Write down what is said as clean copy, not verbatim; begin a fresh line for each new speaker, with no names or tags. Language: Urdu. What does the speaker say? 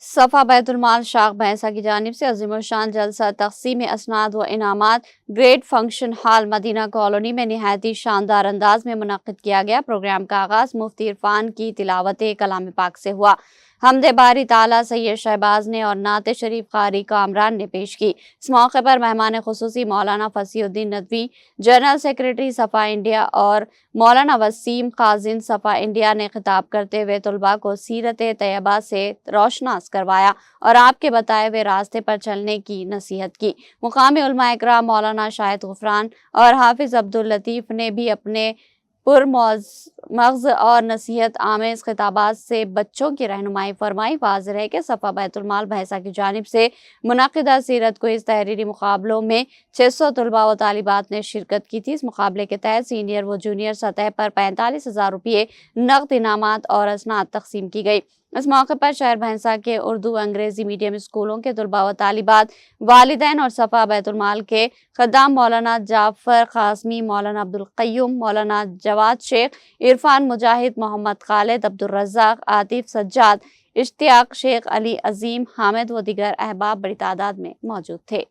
صفا بیت المال شاخ بھینسہ کی جانب سے عظیم الشان جلسہ تقسیم اسناد و انعامات گریٹ فنکشن ہال مدینہ کالونی میں نہایت ہی شاندار انداز میں منعقد کیا گیا۔ پروگرام کا آغاز مفتی عرفان کی تلاوت کلام پاک سے ہوا۔ حمد باری تعالیٰ سید شہباز نے اور نعت شریف قاری کامران نے پیش کی۔ اس موقع پر مہمان خصوصی مولانا فصیح الدین ندوی، جنرل سیکریٹری صفا انڈیا اور مولانا وسیم خازن صفا انڈیا نے خطاب کرتے ہوئے طلباء کو سیرت طیبہ سے روشناس کروایا اور آپ کے بتائے ہوئے راستے پر چلنے کی نصیحت کی۔ مقامی علماء اکرام مولانا شاہد غفران اور حافظ عبداللطیف نے بھی اپنے پرمغز اور نصیحت آمیز خطابات سے بچوں کی رہنمائی فرمائی۔ واضح ہے کہ صفا بیت المال بھینسہ کی جانب سے منعقدہ سیرت کو اس تحریری مقابلوں میں 600 طلباء و طالبات نے شرکت کی تھی۔ اس مقابلے کے تحت سینئر و جونیئر سطح پر 45,000 روپے نقد انعامات اور اسناد تقسیم کی گئی۔ اس موقع پر شہر بھینسہ کے اردو انگریزی میڈیم اسکولوں کے طلباء و طالبات، والدین اور صفا بیت المال کے خدام مولانا جعفر قاسمی، مولانا عبدالقیوم، مولانا جواد شیخ، عرفان مجاہد، محمد خالد، عبدالرزاق، عاطف سجاد، اشتیاق شیخ، علی عظیم، حامد و دیگر احباب بڑی تعداد میں موجود تھے۔